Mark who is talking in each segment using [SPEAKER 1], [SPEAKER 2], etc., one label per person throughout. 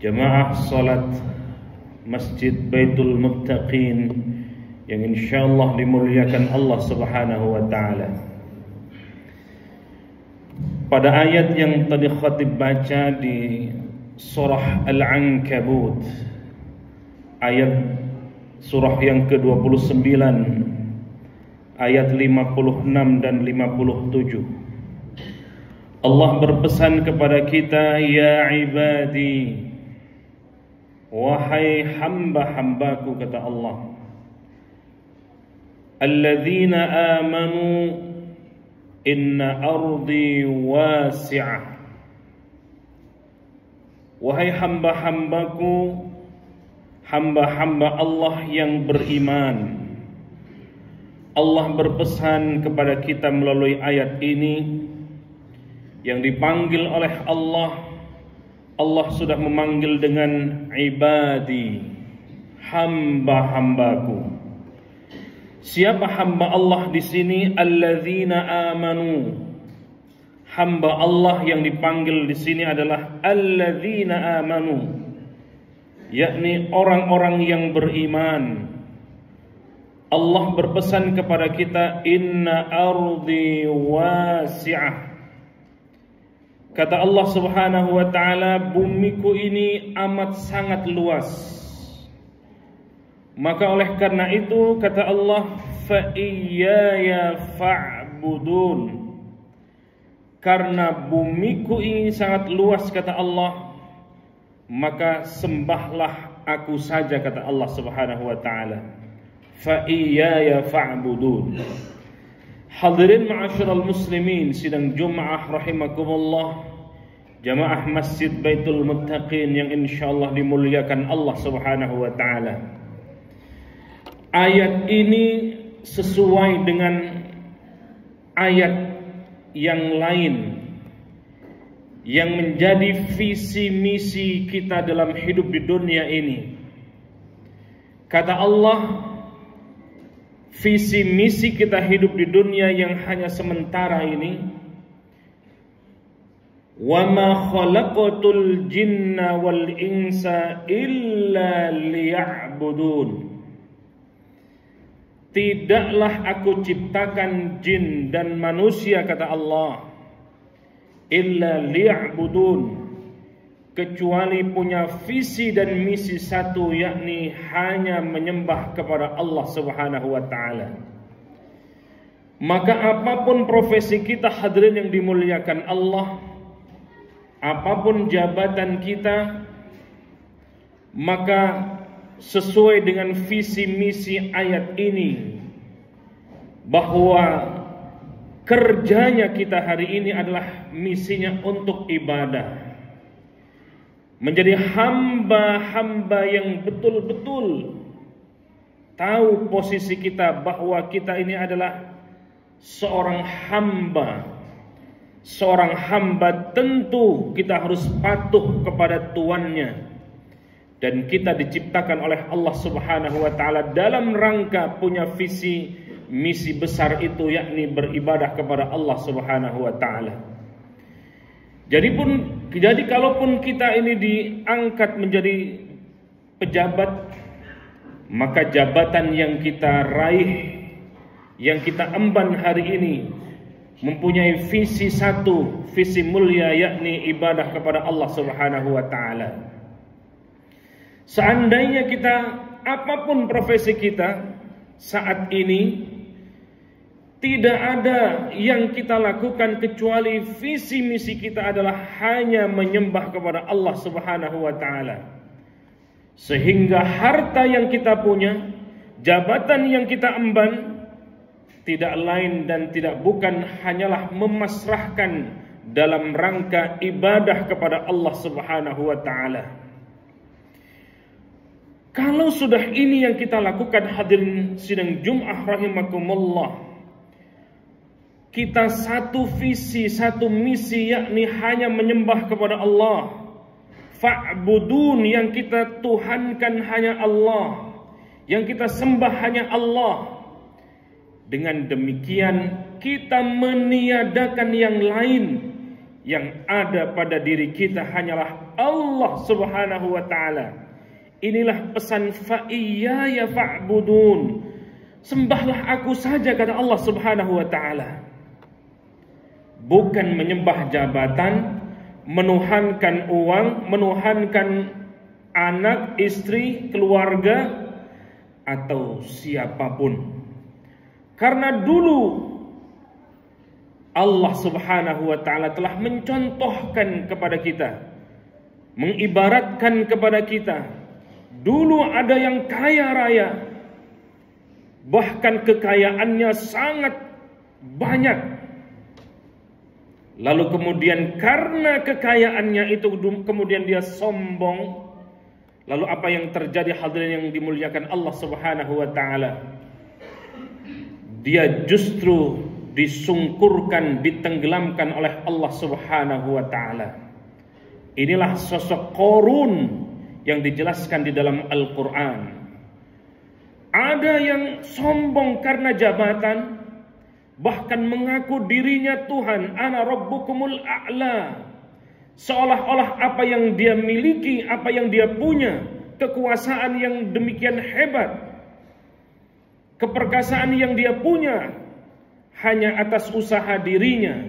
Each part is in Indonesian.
[SPEAKER 1] jamaah salat Masjid Baitul Muttaqin yang insyaallah dimuliakan Allah Subhanahu wa taala. Pada ayat yang tadi khatib baca di surah Al-Ankabut, ayat surah yang ke-29, ayat 56 dan 57, Allah berpesan kepada kita, ya ibadi, wahai hamba-hambaku, kata Allah, alladzina amanu inna ardi wasi'ah. Wahai hamba-hambaku, hamba-hamba Allah yang beriman. Allah berpesan kepada kita melalui ayat ini, yang dipanggil oleh Allah. Allah sudah memanggil dengan ibadi, hamba-hambaku. Siapa hamba Allah di sini? Alladzina amanu. Hamba Allah yang dipanggil di sini adalah alladzina amanu, yakni orang-orang yang beriman. Allah berpesan kepada kita, inna ardi wasi'ah. Kata Allah Subhanahu wa ta'ala, bumiku ini amat sangat luas. Maka oleh karena itu, kata Allah, fa iyaya fa'budun. Karena bumiku ini sangat luas, kata Allah, maka sembahlah aku saja, kata Allah Subhanahu wa ta'ala. Fa iyaya fa'budun. Hadirin ma'asyiral muslimin, sidang Jumat rahimakumullah, jamaah Masjid Baitul Muttaqin yang insyaallah dimuliakan Allah Subhanahu wa taala. Ayat ini sesuai dengan ayat yang lain yang menjadi visi misi kita dalam hidup di dunia ini. Kata Allah, visi misi kita hidup di dunia yang hanya sementara ini, wa ma khalaqatul jinna wal insa illa liya'budun. Tidaklah aku ciptakan jin dan manusia, kata Allah, illa liya'budun, kecuali punya visi dan misi satu, yakni hanya menyembah kepada Allah Subhanahu wa ta'ala. Maka apapun profesi kita, hadirin yang dimuliakan Allah, apapun jabatan kita, maka sesuai dengan visi misi ayat ini, bahwa kerjanya kita hari ini adalah misinya untuk ibadah, menjadi hamba-hamba yang betul-betul tahu posisi kita, bahwa kita ini adalah seorang hamba. Seorang hamba tentu kita harus patuh kepada tuannya, dan kita diciptakan oleh Allah Subhanahu wa ta'ala dalam rangka punya visi misi besar itu, yakni beribadah kepada Allah Subhanahu wa ta'ala. Jadi kalaupun kita ini diangkat menjadi pejabat, maka jabatan yang kita raih, yang kita emban hari ini, mempunyai visi satu, visi mulia, yakni ibadah kepada Allah Subhanahu wa ta'ala. Seandainya kita, apapun profesi kita saat ini, tidak ada yang kita lakukan kecuali visi misi kita adalah hanya menyembah kepada Allah Subhanahu wa ta'ala. Sehingga harta yang kita punya, jabatan yang kita emban, tidak lain dan tidak bukan hanyalah memasrahkan dalam rangka ibadah kepada Allah Subhanahu wa ta'ala. Kalau sudah ini yang kita lakukan, hadirin sidang Jumat rahimakumullah, kita satu visi, satu misi, yakni hanya menyembah kepada Allah. Fa'budun, yang kita tuhankan hanya Allah, yang kita sembah hanya Allah. Dengan demikian kita meniadakan yang lain Yang ada pada diri kita hanyalah Allah Subhanahu wa ta'ala. Inilah pesan fa'iyaya fa'budun. Sembahlah aku saja, kata Allah Subhanahu wa ta'ala. Bukan menyembah jabatan, menuhankan uang, menuhankan anak, istri, keluarga, atau siapapun. Karena dulu Allah Subhanahu wa ta'ala telah mencontohkan kepada kita, mengibaratkan kepada kita. Dulu ada yang kaya raya, bahkan kekayaannya sangat banyak. Lalu kemudian karena kekayaannya itu kemudian dia sombong. Lalu apa yang terjadi, hadirin yang dimuliakan Allah Subhanahu wa ta'ala? Dia justru disungkurkan, ditenggelamkan oleh Allah Subhanahu wa ta'ala. Inilah sosok Qarun yang dijelaskan di dalam Al-Quran. Ada yang sombong karena jabatan, bahkan mengaku dirinya Tuhan, ana rabbukumul a'la. Seolah-olah apa yang dia miliki, apa yang dia punya, kekuasaan yang demikian hebat, keperkasaan yang dia punya, hanya atas usaha dirinya.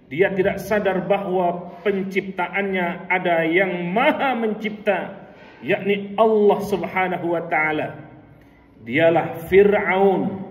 [SPEAKER 1] Dia tidak sadar bahwa penciptaannya ada yang maha mencipta, yakni Allah Subhanahu wa ta'ala. Dialah Fir'aun.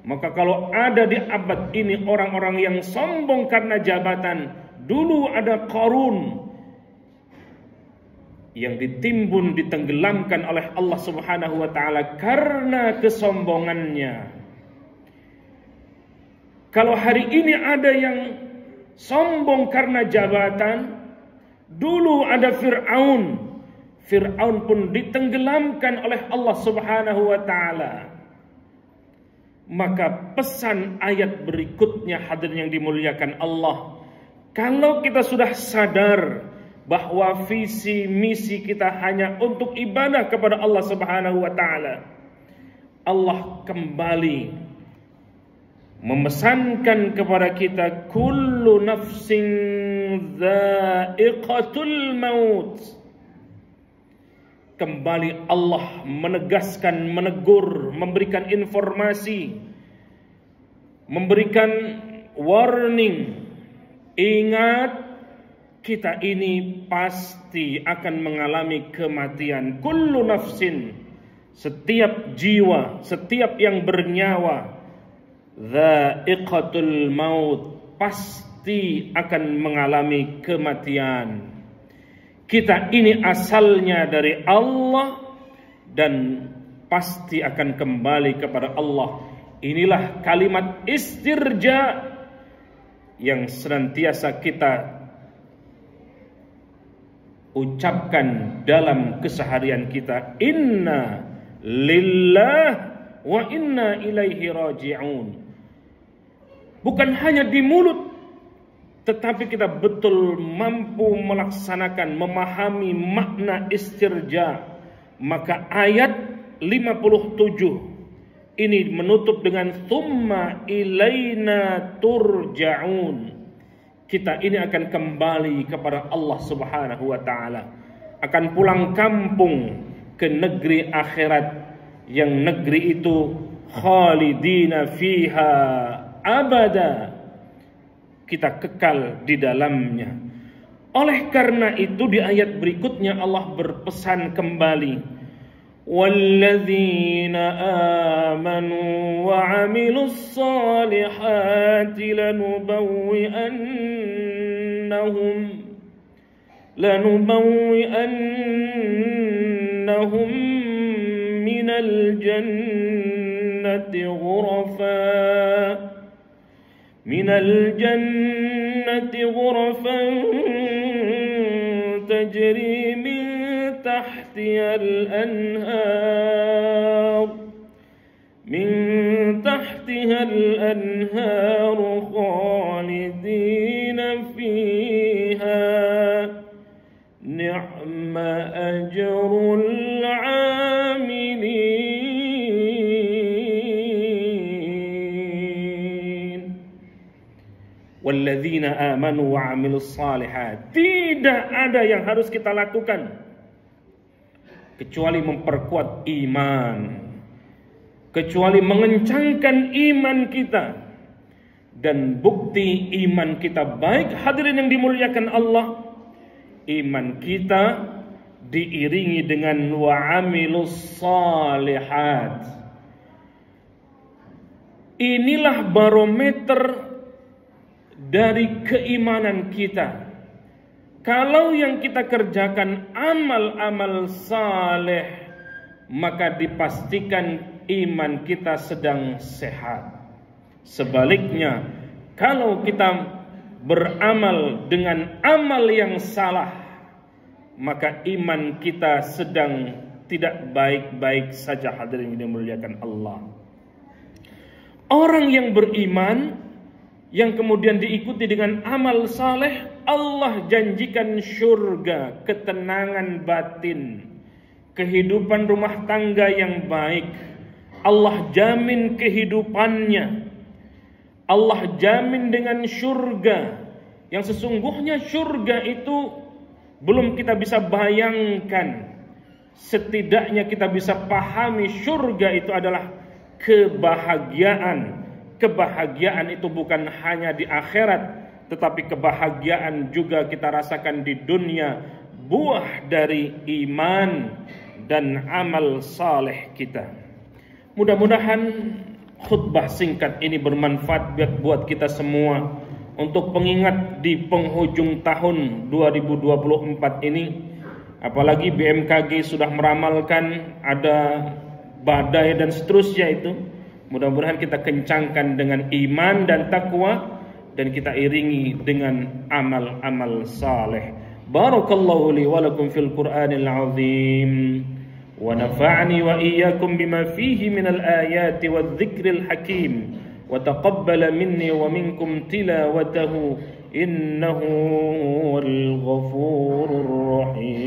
[SPEAKER 1] Maka kalau ada di abad ini orang-orang yang sombong karena jabatan, dulu ada Qarun yang ditimbun, ditenggelamkan oleh Allah Subhanahu wa ta'ala karena kesombongannya. Kalau hari ini ada yang sombong karena jabatan, dulu ada Fir'aun. Fir'aun pun ditenggelamkan oleh Allah Subhanahu wa ta'ala. Maka pesan ayat berikutnya, hadirin yang dimuliakan Allah, kalau kita sudah sadar bahwa visi misi kita hanya untuk ibadah kepada Allah Subhanahu wa ta'ala, Allah kembali memesankan kepada kita, kullu nafsin dha'iqatul maut. Kembali Allah menegaskan, menegur, memberikan informasi, memberikan warning. Ingat, kita ini pasti akan mengalami kematian. Kullu nafsin, setiap jiwa, setiap yang bernyawa, dha'iqatul maut, pasti akan mengalami kematian. Kita ini asalnya dari Allah dan pasti akan kembali kepada Allah. Inilah kalimat istirja yang senantiasa kita ucapkan dalam keseharian kita. Inna lillah wa inna ilaihi raji'un. Bukan hanya di mulut, tetapi kita betul mampu melaksanakan, memahami makna istirja. Maka ayat 57 ini menutup dengan thumma ilaina turja'un. Kita ini akan kembali kepada Allah Subhanahu wa ta'ala, akan pulang kampung ke negeri akhirat, yang negeri itu khalidina fiha abada, kita kekal di dalamnya. Oleh karena itu di ayat berikutnya Allah berpesan kembali, walladzina amanu wa 'amilus solihati lanubawi'annahum minal jannati ghurafa tajri min tahtiha al-anhar khalidina fiha ni'ma ajrul 'amilin. walladzina amanu wa 'amilus shalihat. Tidak ada yang harus kita lakukan kecuali memperkuat iman, kecuali mengencangkan iman kita. Dan bukti iman kita baik, hadirin yang dimuliakan Allah, iman kita diiringi dengan wa 'amilus shalihat. Inilah barometer dari keimanan kita. Kalau yang kita kerjakan amal-amal saleh, maka dipastikan iman kita sedang sehat. Sebaliknya, kalau kita beramal dengan amal yang salah, maka iman kita sedang tidak baik-baik saja, hadirin yang dimuliakan Allah. Orang yang beriman, yang kemudian diikuti dengan amal saleh, Allah janjikan syurga, ketenangan batin, kehidupan rumah tangga yang baik. Allah jamin kehidupannya. Allah jamin dengan syurga, yang sesungguhnya syurga itu belum kita bisa bayangkan. Setidaknya kita bisa pahami syurga itu adalah kebahagiaan. Kebahagiaan itu bukan hanya di akhirat, tetapi kebahagiaan juga kita rasakan di dunia, buah dari iman dan amal saleh kita. Mudah-mudahan khutbah singkat ini bermanfaat buat kita semua, untuk pengingat di penghujung tahun 2024 ini. Apalagi BMKG sudah meramalkan ada badai dan seterusnya itu. Mudah-mudahan kita kencangkan dengan iman dan takwa, dan kita iringi dengan amal-amal saleh. Barakallahu li wa lakum fil Qur'anil azim, wa nafa'ani wa iyyakum bima fihi minal ayati wadh-dhikril hakim, wa taqabbala minni wa minkum tilawatahu innahu huwal ghafurur rahim.